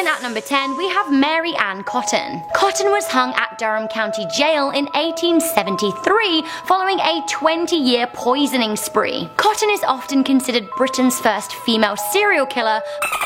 in at number 10, we have Mary Ann Cotton. Cotton was hung at Durham County Jail in 1873 following a 20-year poisoning spree. Cotton is often considered Britain's first female serial killer,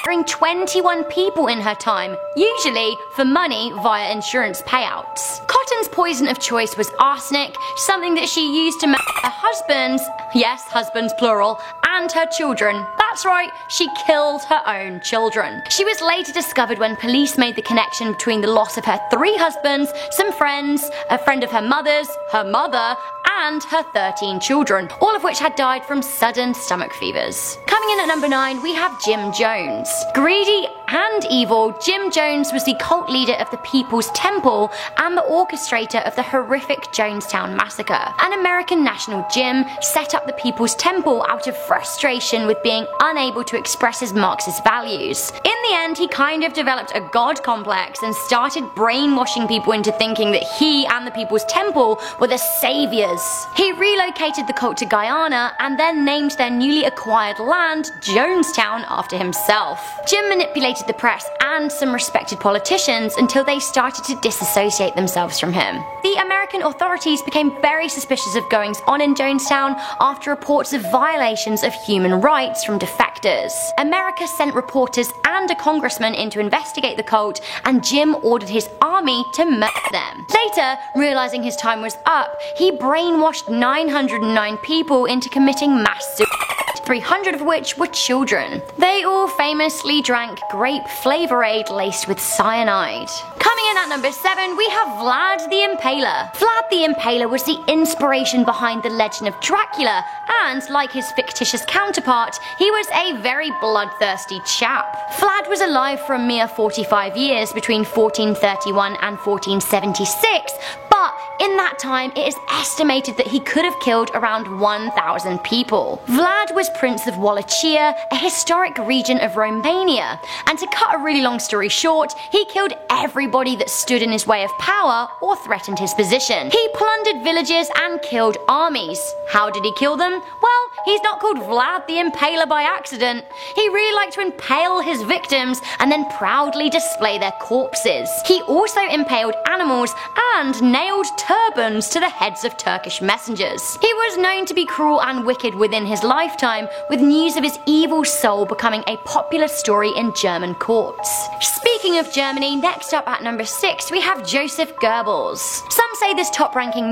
murdering 21 people in her time, usually for money via insurance payouts. Cotton's poison of choice was arsenic, something that she used to murder her husbands, yes, husbands plural, and her children. That's right, she killed her own children. She was later discovered when police made the connection between the loss of her 3 husbands, some friends, a friend of her mother's, her mother, and her 13 children, all of which had died from sudden stomach fevers. Coming in at number 9, we have Jim Jones. Greedy and evil, Jim Jones was the cult leader of the People's Temple and the orchestrator of the horrific Jonestown Massacre. An American national Jim set up the People's Temple out of frustration with being unable to express his Marxist values. In the end, he kind of developed a god complex and started brainwashing people into thinking that he and the People's Temple were the saviors. He relocated the cult to Guyana and then named their newly acquired land Jonestown after himself. Jim manipulated the press and some respected politicians until they started to disassociate themselves from him. The American authorities became very suspicious of goings on in Jonestown after reports of violations of human rights from defectors. America sent reporters and a congressman in to investigate the cult, and Jim ordered his army to murder them. Later, realizing his time was up, he brainwashed 909 people into committing mass suicide, 300 of which were children. They all famously drank grape Flavor-Aid laced with cyanide. Coming in at number 7, we have Vlad the Impaler. Vlad the Impaler was the inspiration behind the legend of Dracula, and like his fictitious counterpart, he was a very bloodthirsty chap. Vlad was alive for a mere 45 years between 1431 and 1476, but in that time it is estimated that he could have killed around 1,000 people. Vlad was Prince of Wallachia, a historic region of Romania, and to cut a really long story short, he killed everybody that stood in his way of power or threatened his position. He plundered villages and killed armies. How did he kill them? Well, he's not called Vlad the Impaler by accident. He really liked to impale his victims and then proudly display their corpses. He also impaled animals and nailed turbans to the heads of Turkish messengers. He was known to be cruel and wicked within his lifetime, with news of his evil soul becoming a popular story in German courts. Speaking of Germany, next up at number 6 we have Joseph Goebbels. Some say this top-ranking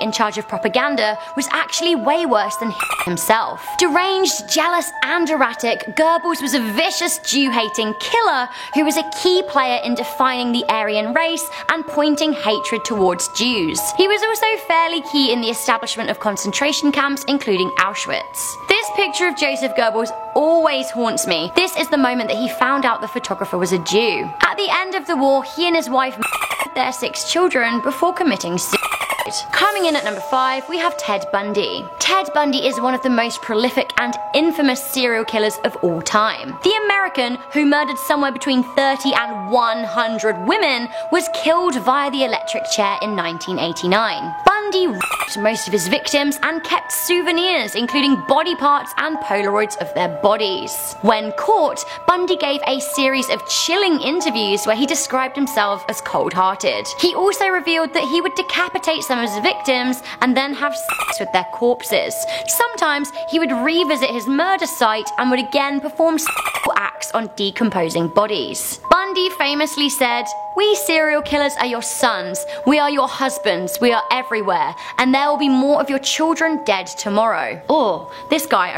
in charge of propaganda was actually way worse than himself. Deranged, jealous and erratic, Goebbels was a vicious Jew-hating killer who was a key player in defining the Aryan race and pointing hatred towards Jews. He was also fairly key in the establishment of concentration camps, including Auschwitz. This picture of Joseph Goebbels always haunts me. This is the moment that he found out the photographer was a Jew. At the end of the war, he and his wife murdered their 6 children before committing suicide. Coming in at number 5, we have Ted Bundy. Ted Bundy is one of the most prolific and infamous serial killers of all time. The American, who murdered somewhere between 30 and 100 women, was killed via the electric chair in 1989. Bundy raped most of his victims and kept souvenirs, including body parts and Polaroids of their bodies. When caught, Bundy gave a series of chilling interviews where he described himself as cold-hearted. He also revealed that he would decapitate some of his victims and then have sex with their corpses. Sometimes he would revisit his murder site and would again perform sexual acts on decomposing bodies. Bundy famously said, "We serial killers are your sons, we are your husbands, we are everywhere, and there will be more of your children dead tomorrow." Oh, this guy,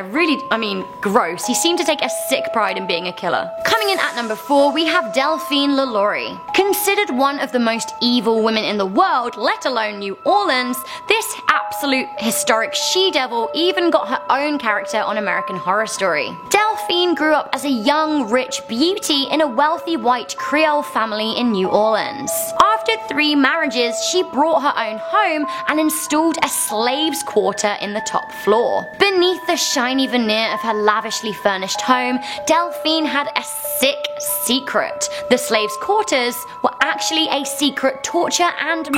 gross. He seemed to take a sick pride in being a killer. Coming in at number 4, we have Delphine LaLaurie. Considered one of the most evil women in the world, let alone New Orleans, this absolute historic she-devil even got her own character on American Horror Story. Delphine grew up as a young, rich beauty in a wealthy white Creole family in New Orleans. After 3 marriages, she brought her own home and installed a slave's quarter in the top floor. Beneath the shiny veneer of her lavishly furnished home, Delphine had a sick secret. The slaves' quarters were actually a secret torture and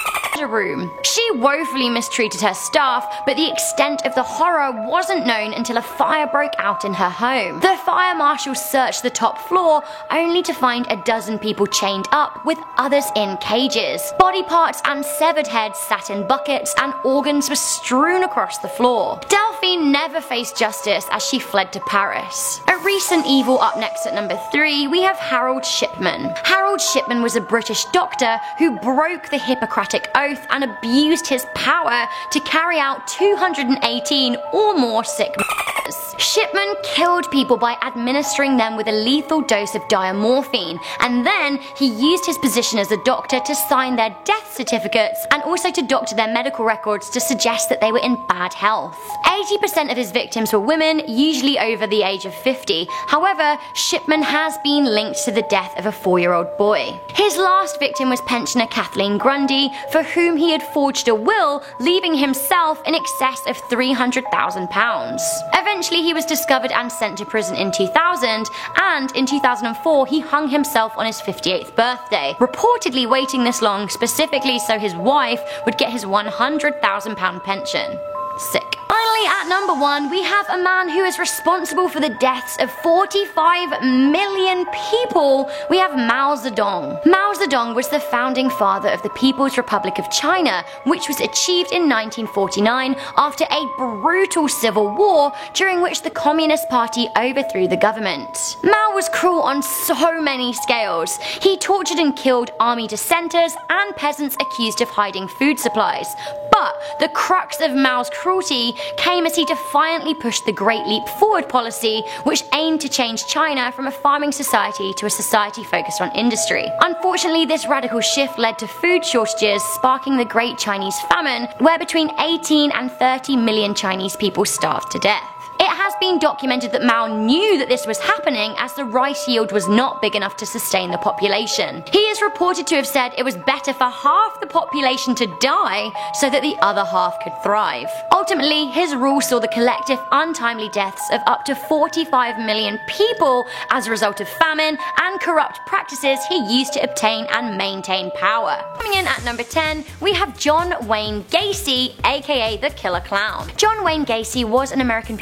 room. She woefully mistreated her staff, but the extent of the horror wasn't known until a fire broke out in her home. The fire marshal searched the top floor, only to find a dozen people chained up, with others in cages. Body parts and severed heads sat in buckets, and organs were strewn across the floor. Delphine never faced justice as she fled to Paris. A recent evil up next at number 3, we have Harold Shipman. Harold Shipman was a British doctor who broke the Hippocratic Oath and abused his power to carry out 218 or more sick murders. Shipman killed people by administering them with a lethal dose of diamorphine, and then he used his position as a doctor to sign their death certificates and also to doctor their medical records to suggest that they were in bad health. 80% of his victims were women, usually over the age of 50. However, Shipman has been linked to the death of a 4-year-old boy. His last victim was pensioner Kathleen Grundy, for whom he had forged a will, leaving himself in excess of £300,000. Eventually, he was discovered and sent to prison in 2000, and in 2004 he hung himself on his 58th birthday, reportedly waiting this long specifically so his wife would get his £100,000 pension. Sick. Finally, at number 1, we have a man who is responsible for the deaths of 45 million people. We have Mao Zedong. Mao Zedong was the founding father of the People's Republic of China, which was achieved in 1949 after a brutal civil war during which the Communist Party overthrew the government. Mao was cruel on so many scales. He tortured and killed army dissenters and peasants accused of hiding food supplies. But the crux of Mao's cruelty came as he defiantly pushed the Great Leap Forward policy, which aimed to change China from a farming society to a society focused on industry. Unfortunately, this radical shift led to food shortages, sparking the Great Chinese Famine, where between 18 and 30 million Chinese people starved to death. It has been documented that Mao knew that this was happening as the rice yield was not big enough to sustain the population. He is reported to have said it was better for half the population to die so that the other half could thrive. Ultimately, his rule saw the collective untimely deaths of up to 45 million people as a result of famine and corrupt practices he used to obtain and maintain power. Coming in at number 10, we have John Wayne Gacy, aka the Killer Clown. John Wayne Gacy was an American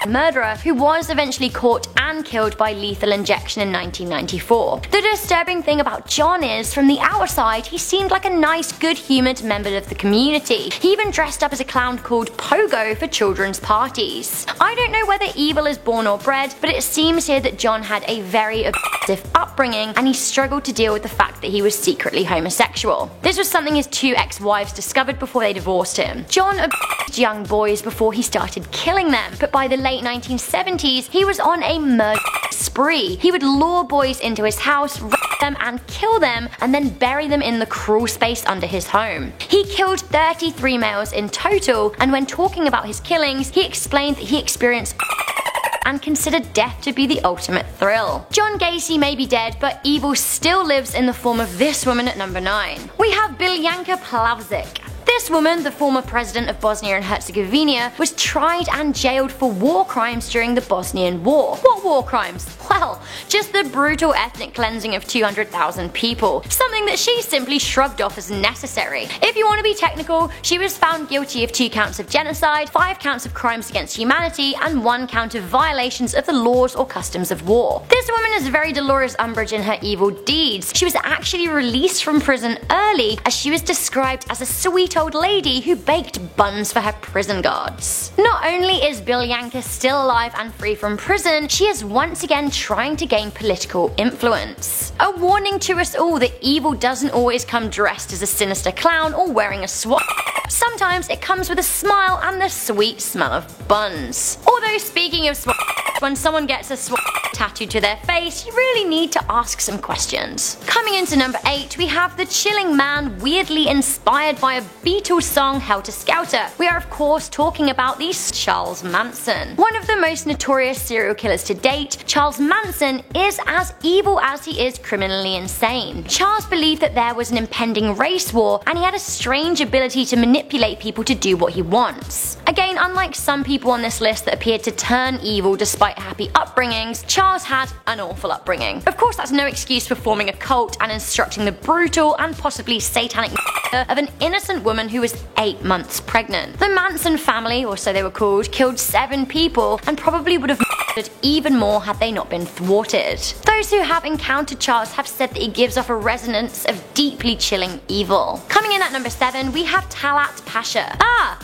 murderer who was eventually caught and killed by lethal injection in 1994. The disturbing thing about John is, from the outside, he seemed like a nice, good-humoured member of the community. He even dressed up as a clown called Pogo for children's parties. I don't know whether evil is born or bred, but it seems here that John had a very abusive upbringing and he struggled to deal with the fact that he was secretly homosexual. This was something his 2 ex-wives discovered before they divorced him. John abused young boys before he started killing them, but by the late 1970s, he was on a murder spree. He would lure boys into his house, rape them and kill them, and then bury them in the crawl space under his home. He killed 33 males in total, and when talking about his killings, he explained that he experienced and considered death to be the ultimate thrill. John Gacy may be dead, but evil still lives in the form of this woman at number 9. We have Biljanka Plavsic. This woman, the former president of Bosnia and Herzegovina, was tried and jailed for war crimes during the Bosnian War. What war crimes? Well, just the brutal ethnic cleansing of 200,000 people, something that she simply shrugged off as necessary. If you want to be technical, she was found guilty of 2 counts of genocide, 5 counts of crimes against humanity, and 1 count of violations of the laws or customs of war. This woman is very Dolores Umbridge in her evil deeds. She was actually released from prison early, as she was described as a sweet old lady who baked buns for her prison guards. Not only is Biljanka still alive and free from prison, she is once again trying to gain political influence. A warning to us all that evil doesn't always come dressed as a sinister clown or wearing a swat. Sometimes it comes with a smile and the sweet smell of buns. Although speaking of swat, when someone gets a swat tattooed to their face, you really need to ask some questions. Coming into number 8, we have the chilling man weirdly inspired by a Beatles song, Helter Skelter. We are of course talking about the Charles Manson. One of the most notorious serial killers to date, Charles Manson is as evil as he is criminally insane. Charles believed that there was an impending race war, and he had a strange ability to manipulate people to do what he wants. Again, unlike some people on this list that appeared to turn evil despite happy upbringings, Charles Charles had an awful upbringing. Of course, that's no excuse for forming a cult and instructing the brutal and possibly satanic murder of an innocent woman who was 8 months pregnant. The Manson family, or so they were called, killed 7 people and probably would have murdered even more had they not been thwarted. Those who have encountered Charles have said that he gives off a resonance of deeply chilling evil. Coming in at number 7, we have Talat Pasha.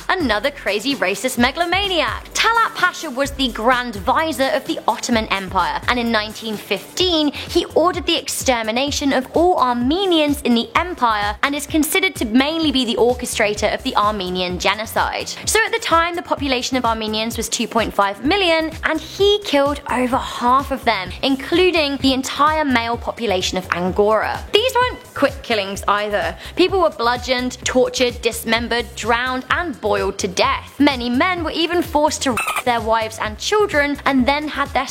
Another crazy racist megalomaniac. Talat Pasha was the Grand Vizier of the Ottoman Empire, and in 1915 he ordered the extermination of all Armenians in the empire and is considered to mainly be the orchestrator of the Armenian genocide. So at the time the population of Armenians was 2.5 million and he killed over half of them, including the entire male population of Angora. These weren't quick killings either. People were bludgeoned, tortured, dismembered, drowned and boiled to death. Many men were even forced to rape their wives and children and then had their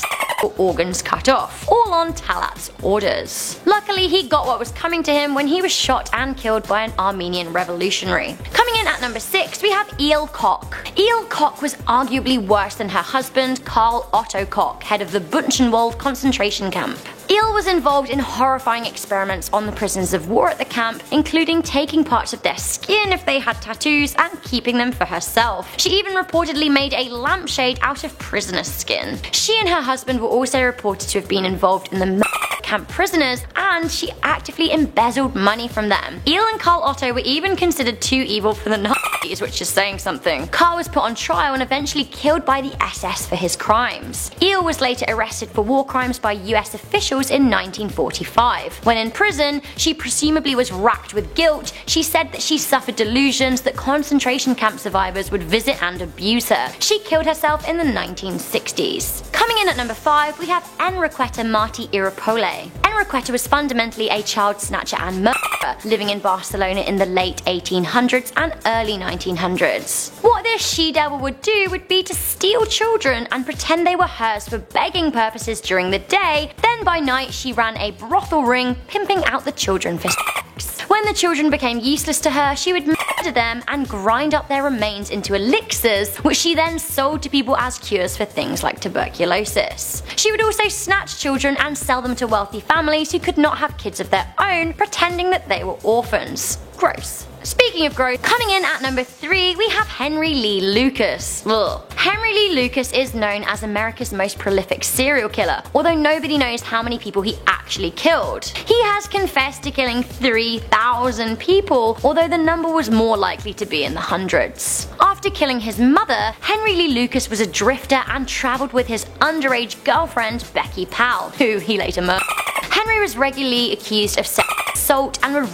organs cut off, all on Talat's orders. Luckily he got what was coming to him when he was shot and killed by an Armenian revolutionary. Coming in at number 6, we have Eel Koch. Eel Koch was arguably worse than her husband, Karl Otto Koch, head of the Buchenwald concentration camp. Eel was involved in horrifying experiments on the prisoners of war at the camp, including taking parts of their skin if they had tattoos and keeping them for herself. She even reportedly made a lampshade out of prisoner skin. She and her husband were also reported to have been involved in the camp prisoners, and she actively embezzled money from them. Eel and Karl Otto were even considered too evil for the Nazis, which is saying something. Karl was put on trial and eventually killed by the SS for his crimes. Eel was later arrested for war crimes by US officials in 1945. When in prison, she presumably was racked with guilt. She said that she suffered delusions that concentration camp survivors would visit and abuse her. She killed herself in the 1960s. Coming in at number 5, we have Enriqueta Martí Irapole. Enriqueta was fundamentally a child snatcher and murderer, living in Barcelona in the late 1800s and early 1900s. What this she-devil would do would be to steal children and pretend they were hers for begging purposes during the day, then by night she ran a brothel ring, pimping out the children for sex. When the children became useless to her, she would murder them and grind up their remains into elixirs, which she then sold to people as cures for things like tuberculosis. She would also snatch children and sell them to wealthy families who could not have kids of their own, pretending that they were orphans. Gross. Speaking of gross, coming in at number 3, we have Henry Lee Lucas. Ugh. Henry Lee Lucas is known as America's most prolific serial killer, although nobody knows how many people he actually killed. He has confessed to killing 3,000 people, although the number was more likely to be in the hundreds. After killing his mother, Henry Lee Lucas was a drifter and traveled with his underage girlfriend, Becky Powell, who he later murdered. Henry was regularly accused of sexual assault and would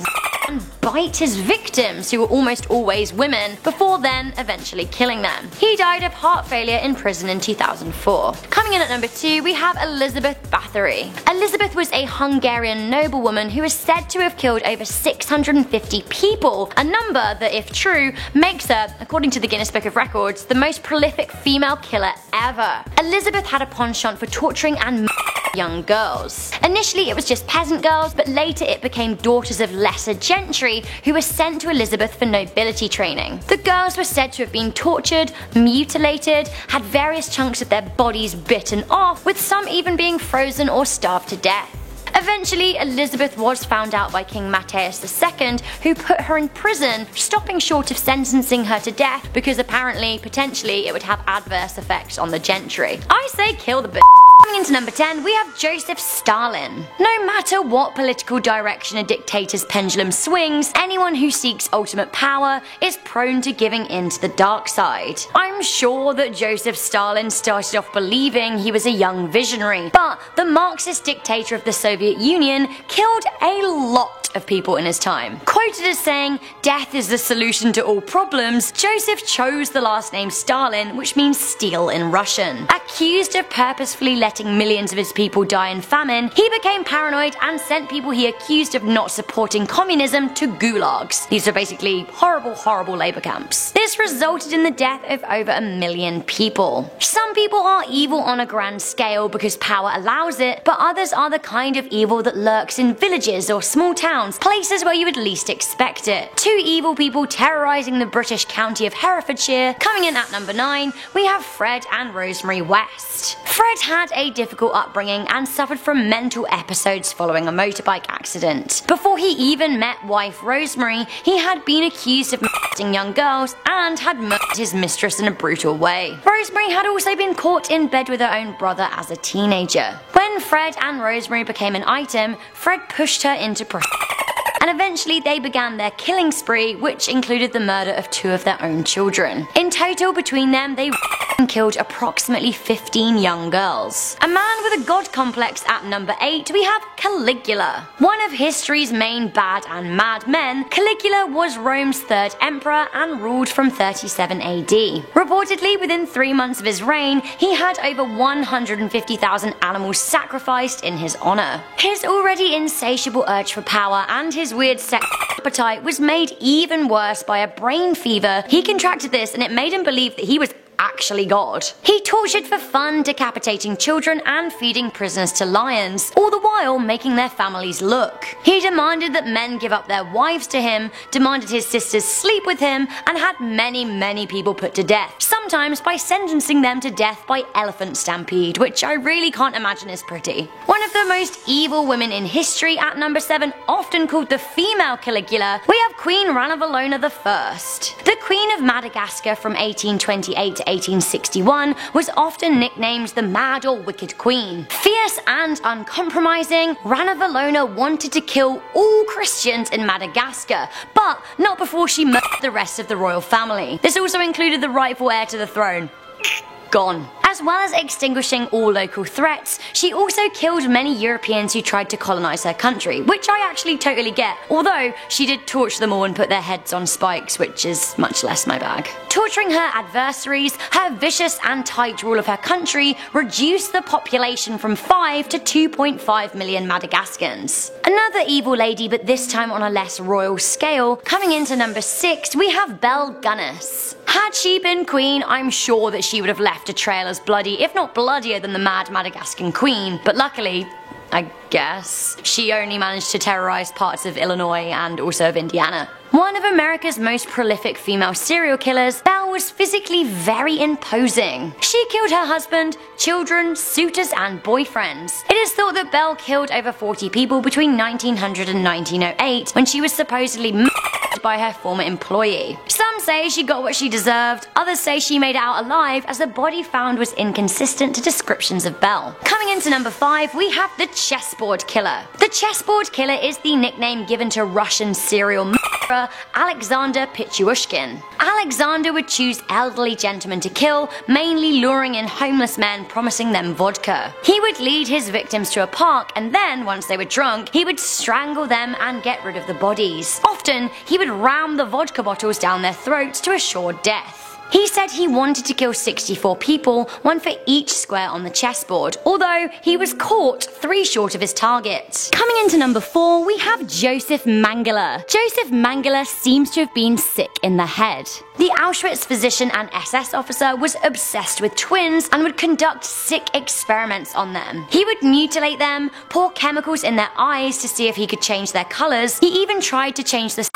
and bite his victims, who were almost always women, before then eventually killing them. He died of heart failure in prison in 2004. Coming in at number 2, we have Elizabeth Bathory. Elizabeth was a Hungarian noblewoman who is said to have killed over 650 people, a number that, if true, makes her, according to the Guinness Book of Records, the most prolific female killer ever. Elizabeth had a penchant for torturing and young girls. Initially it was just peasant girls, but later it became daughters of lesser gentry who were sent to Elizabeth for nobility training. The girls were said to have been tortured, mutilated, had various chunks of their bodies bitten off, with some even being frozen or starved to death. Eventually, Elizabeth was found out by King Matthias II, who put her in prison, stopping short of sentencing her to death because apparently, potentially, it would have adverse effects on the gentry. I say kill the bitch. Coming into number 10, we have Joseph Stalin. No matter what political direction a dictator's pendulum swings, anyone who seeks ultimate power is prone to giving in to the dark side. I'm sure that Joseph Stalin started off believing he was a young visionary, but the Marxist dictator of the Soviet Union killed a lot of people in his time. Quoted as saying, "Death is the solution to all problems," Joseph chose the last name Stalin, which means steal in Russian. Accused of purposefully letting millions of his people die in famine, he became paranoid and sent people he accused of not supporting communism to gulags. These are basically horrible, horrible labor camps. This resulted in the death of over 1 million people. Some people are evil on a grand scale because power allows it, but others are the kind of evil that lurks in villages or small towns towns, places where you would least expect it. Two evil people terrorizing the British county of Herefordshire. Coming in at number 9, we have Fred and Rosemary West. Fred had a difficult upbringing and suffered from mental episodes following a motorbike accident. Before he even met wife Rosemary, he had been accused of molesting young girls and had murdered his mistress in a brutal way. Rosemary had also been caught in bed with her own brother as a teenager. When Fred and Rosemary became an item, Fred pushed her into prostitution, and eventually they began their killing spree, which included the murder of 2 of their own children. In total, between them, they killed approximately 15 young girls. A man with a god complex at number 8, we have Caligula. One of history's main bad and mad men, Caligula was Rome's 3rd emperor and ruled from 37 AD. Reportedly, within 3 months of his reign, he had over 150,000 animals sacrificed in his honor. His already insatiable urge for power and his weird sex appetite was made even worse by a brain fever. He contracted this and it made him believe that he was actually God. He tortured for fun, decapitating children and feeding prisoners to lions, all the while making their families look. He demanded that men give up their wives to him, demanded his sisters sleep with him, and had many people put to death, sometimes by sentencing them to death by elephant stampede, which I really can't imagine is pretty. One of the most evil women in history at number 7, often called the female Caligula, we have Queen Ranavalona I. The Queen of Madagascar from 1828 to 1861 was often nicknamed the Mad or Wicked Queen. Fierce and uncompromising, Ranavalona wanted to kill all Christians in Madagascar, but not before she murdered the rest of the royal family. This also included the rightful heir to the throne. Gone. As well as extinguishing all local threats, she also killed many Europeans who tried to colonize her country, which I actually totally get, although she did torture them all and put their heads on spikes, which is much less my bag. Torturing her adversaries, her vicious and tight rule of her country reduced the population from 5 to 2.5 million Madagascans. Another evil lady, but this time on a less royal scale, coming into number 6, we have Belle Gunness. Had she been queen, I'm sure that she would have left a trail as bloody, if not bloodier than the mad Madagascan queen, but luckily, I guess, she only managed to terrorize parts of Illinois and also of Indiana. One of America's most prolific female serial killers, Belle was physically very imposing. She killed her husband, children, suitors, and boyfriends. It is thought that Belle killed over 40 people between 1900 and 1908 when she was supposedly murdered by her former employee. Some say she got what she deserved, others say she made it out alive as the body found was inconsistent to descriptions of Belle. Coming into number 5, we have the chessboard killer. The chessboard killer is the nickname given to Russian serial murderer Alexander Pichushkin. Alexander would choose elderly gentlemen to kill, mainly luring in homeless men, promising them vodka. He would lead his victims to a park and then, once they were drunk, he would strangle them and get rid of the bodies. Often, he would ram the vodka bottles down their throats to assure death. He said he wanted to kill 64 people, one for each square on the chessboard, although he was caught 3 short of his target. Coming into number 4, we have Joseph Mengele. Joseph Mengele seems to have been sick in the head. The Auschwitz physician and SS officer was obsessed with twins and would conduct sick experiments on them. He would mutilate them, pour chemicals in their eyes to see if he could change their colors. He even tried to change the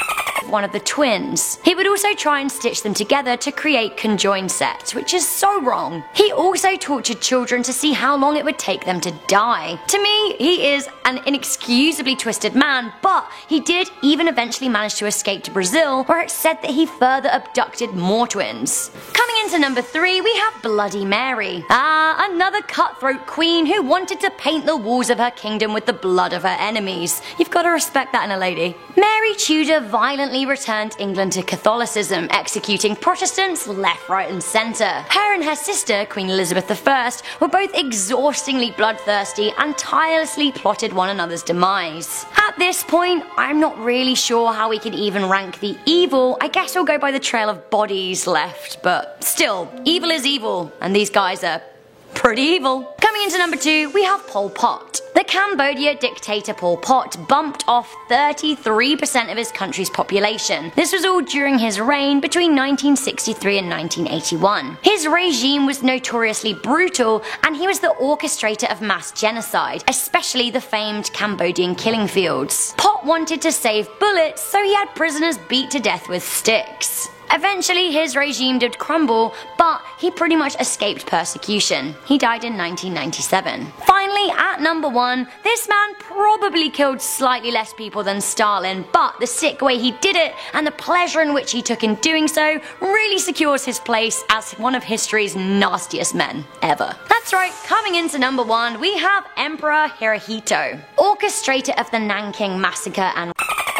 of one of the twins. He would also try and stitch them together to create conjoined sets, which is so wrong. He also tortured children to see how long it would take them to die. To me, he is an inexcusably twisted man, but he did even eventually manage to escape to Brazil, where it's said that he further abducted more twins. Coming into number 3, we have Bloody Mary. Another cutthroat queen who wanted to paint the walls of her kingdom with the blood of her enemies. You've got to respect that in a lady. Mary Tudor violently returned England to Catholicism, executing Protestants left, right and centre. Her and her sister, Queen Elizabeth I, were both exhaustingly bloodthirsty and tirelessly plotted one another's demise. At this point, I'm not really sure how we can even rank the evil. I guess we'll go by the trail of bodies left, but still, evil is evil, and these guys are Pretty evil. Coming into number 2, we have Pol Pot. The Cambodia dictator Pol Pot bumped off 33% of his country's population. This was all during his reign between 1963 and 1981. His regime was notoriously brutal, and he was the orchestrator of mass genocide, especially the famed Cambodian killing fields. Pot wanted to save bullets, so he had prisoners beat to death with sticks. Eventually, his regime did crumble, but he pretty much escaped persecution. He died in 1997. Finally, at number 1, this man probably killed slightly less people than Stalin, but the sick way he did it and the pleasure in which he took in doing so really secures his place as one of history's nastiest men ever. That's right, coming into number 1, we have Emperor Hirohito, orchestrator of the Nanking Massacre and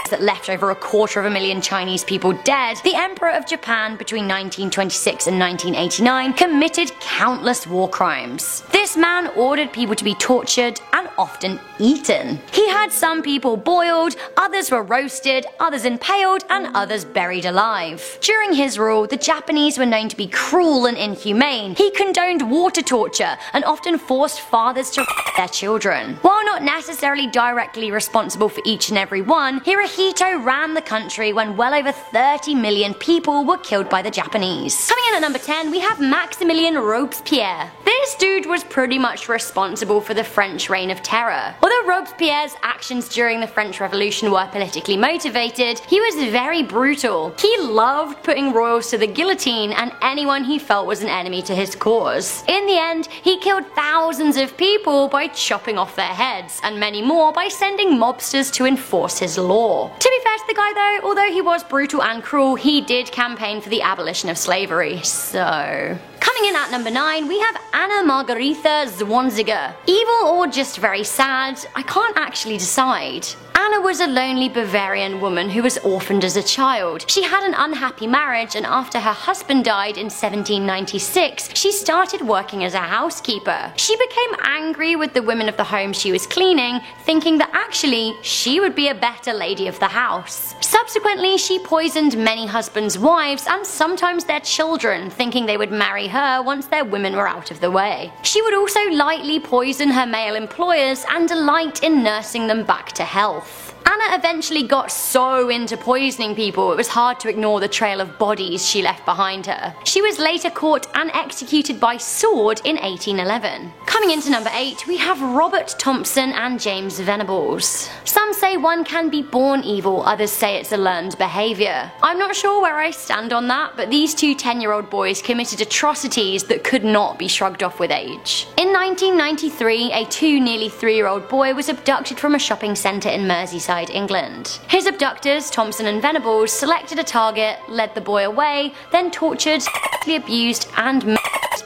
that left over 250,000 Chinese people dead. The Emperor of Japan between 1926 and 1989 committed countless war crimes. This man ordered people to be tortured and often eaten. He had some people boiled, others were roasted, others impaled, and others buried alive. During his rule, the Japanese were known to be cruel and inhumane. He condoned water torture and often forced fathers to their children. While not necessarily directly responsible for each and every one, Hirohito ran the country when well over 30 million people were killed by the Japanese. Coming in at number 10, we have Maximilien Robespierre. This dude was pretty much responsible for the French Reign of Terror. Although Robespierre's actions during the French Revolution were politically motivated, he was very brutal. He loved putting royals to the guillotine and anyone he felt was an enemy to his cause. In the end, he killed thousands of people by chopping off their heads, and many more by sending mobsters to enforce his law. To be fair to the guy though, although he was brutal and cruel, he did campaign for the abolition of slavery, so... Coming in at number 9, we have Anna Margaretha Zwanziger. Evil or just very sad? I can't actually decide. Anna was a lonely Bavarian woman who was orphaned as a child. She had an unhappy marriage, and after her husband died in 1796, she started working as a housekeeper. She became angry with the women of the home she was cleaning, thinking that actually she would be a better lady of the house. Subsequently, she poisoned many husbands' wives and sometimes their children, thinking they would marry her once their women were out of the way. She would also lightly poison her male employers and delight in nursing them back to health. Anna eventually got so into poisoning people it was hard to ignore the trail of bodies she left behind her. She was later caught and executed by sword in 1811. Coming into number 8, we have Robert Thompson and James Venables. Some say one can be born evil, others say it's a learned behaviour. I'm not sure where I stand on that, but these two 10-year-old boys committed atrocities that could not be shrugged off with age. In 1993, a nearly 3-year-old boy was abducted from a shopping centre in Merseyside, England. His abductors, Thompson and Venables, selected a target, led the boy away, then tortured, sexually abused, and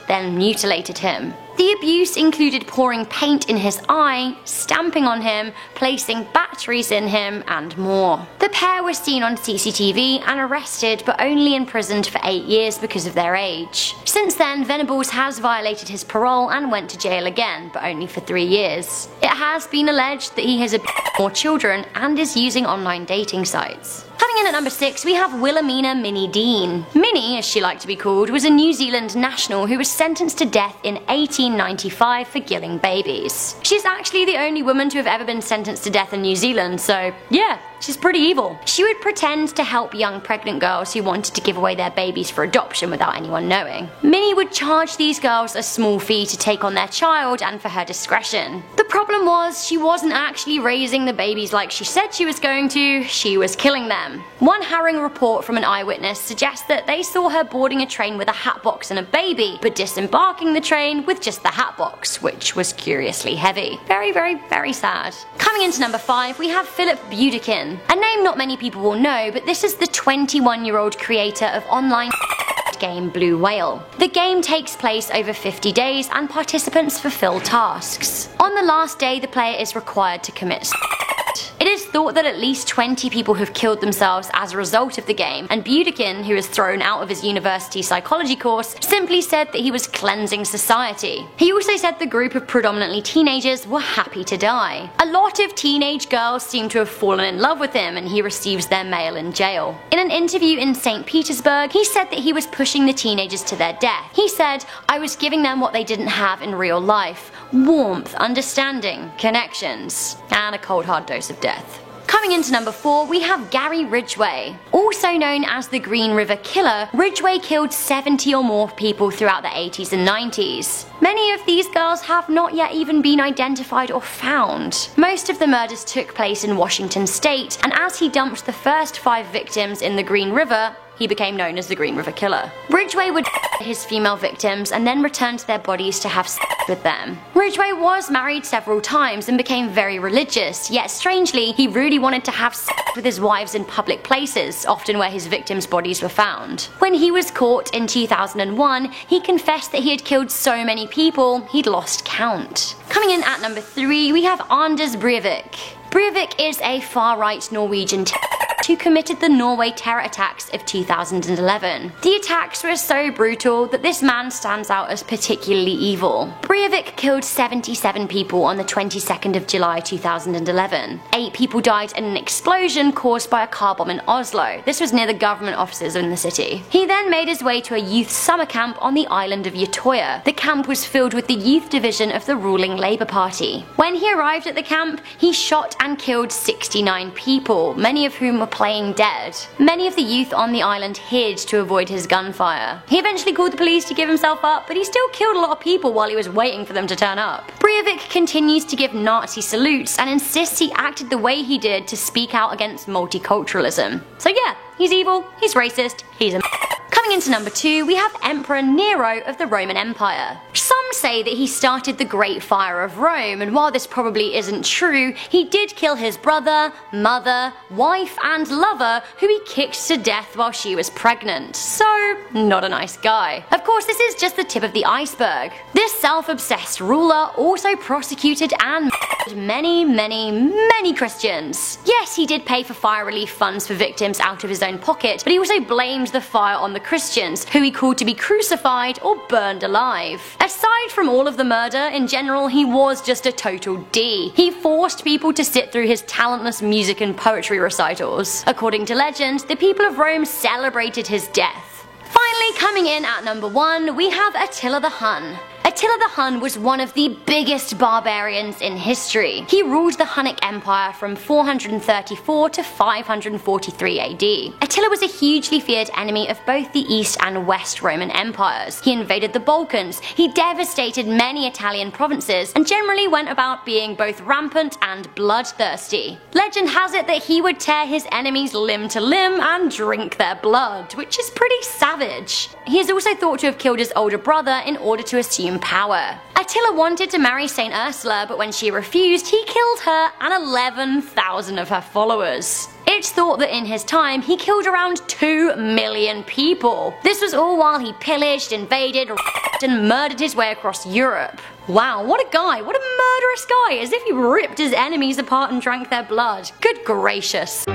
then mutilated him. The abuse included pouring paint in his eye, stamping on him, placing batteries in him, and more. The pair were seen on CCTV and arrested, but only imprisoned for 8 years because of their age. Since then, Venables has violated his parole and went to jail again, but only for 3 years. It has been alleged that he has abused more children and is using online dating sites. Coming in at number 6, we have Wilhelmina Minnie Dean. Minnie, as she liked to be called, was a New Zealand national who was sentenced to death in 1895 for killing babies. She's actually the only woman to have ever been sentenced to death in New Zealand, so yeah, she's pretty evil. She would pretend to help young pregnant girls who wanted to give away their babies for adoption without anyone knowing. Minnie would charge these girls a small fee to take on their child and for her discretion. The problem was, she wasn't actually raising the babies like she said she was going to, she was killing them. One harrowing report from an eyewitness suggests that they saw her boarding a train with a hatbox and a baby, but disembarking the train with just the hatbox, which was curiously heavy. Very, very, very sad. Coming into number 5, we have Philip Budikin. A name not many people will know, but this is the 21-year-old creator of online game Blue Whale. The game takes place over 50 days and participants fulfill tasks. On the last day, the player is required to commit suicide. It It is thought that at least 20 people have killed themselves as a result of the game, and Budekin, who was thrown out of his university psychology course, simply said that he was cleansing society. He also said the group of predominantly teenagers were happy to die. A lot of teenage girls seem to have fallen in love with him, and he receives their mail in jail. In an interview in St. Petersburg, he said that he was pushing the teenagers to their death. He said, "I was giving them what they didn't have in real life: warmth, understanding, connections, and a cold hard dose of death." Coming into number 4, we have Gary Ridgway. Also known as the Green River Killer, Ridgway killed 70 or more people throughout the 80s and 90s. Many of these girls have not yet even been identified or found. Most of the murders took place in Washington state, and as he dumped the first 5 victims in the Green River, he became known as the Green River Killer. Ridgway would his female victims and then return to their bodies to have sex with them. Ridgway was married several times and became very religious, yet strangely, he really wanted to have sex with his wives in public places, often where his victims' bodies were found. When he was caught in 2001, he confessed that he had killed so many people, he'd lost count. Coming in at number 3, we have Anders Breivik. Breivik is a far-right Norwegian who committed the Norway terror attacks of 2011. The attacks were so brutal that this man stands out as particularly evil. Breivik killed 77 people on the 22nd of July 2011. 8 people died in an explosion caused by a car bomb in Oslo. This was near the government offices in the city. He then made his way to a youth summer camp on the island of Utøya. The camp was filled with the youth division of the ruling Labour Party. When he arrived at the camp, he shot and killed 69 people, many of whom were playing dead. Many of the youth on the island hid to avoid his gunfire. He eventually called the police to give himself up, but he still killed a lot of people while he was waiting for them to turn up. Breivik continues to give Nazi salutes and insists he acted the way he did to speak out against multiculturalism. So yeah, he's evil, he's racist, he's a Coming into number 2, we have Emperor Nero of the Roman Empire. Some say that he started the Great Fire of Rome, and while this probably isn't true, he did kill his brother, mother, wife, and lover, who he kicked to death while she was pregnant. So, not a nice guy. Of course, this is just the tip of the iceberg. This self-obsessed ruler also prosecuted and many Christians. Yes, he did pay for fire relief funds for victims out of his own pocket, but he also blamed the fire on the Christians, who he called to be crucified or burned alive. Aside from all of the murder, in general, he was just a total D. He forced people to sit through his talentless music and poetry recitals. According to legend, the people of Rome celebrated his death. Finally, coming in at number 1, we have Attila the Hun. Attila the Hun was one of the biggest barbarians in history. He ruled the Hunnic Empire from 434 to 543 AD. Attila was a hugely feared enemy of both the East and West Roman empires. He invaded the Balkans, he devastated many Italian provinces, and generally went about being both rampant and bloodthirsty. Legend has it that he would tear his enemies limb to limb and drink their blood, which is pretty savage. He is also thought to have killed his older brother in order to assume power. Attila wanted to marry Saint Ursula, but when she refused, he killed her and 11,000 of her followers. It's thought that in his time, he killed around 2 million people. This was all while he pillaged, invaded, and murdered his way across Europe. Wow, what a guy, what a murderous guy, as if he ripped his enemies apart and drank their blood. Good gracious.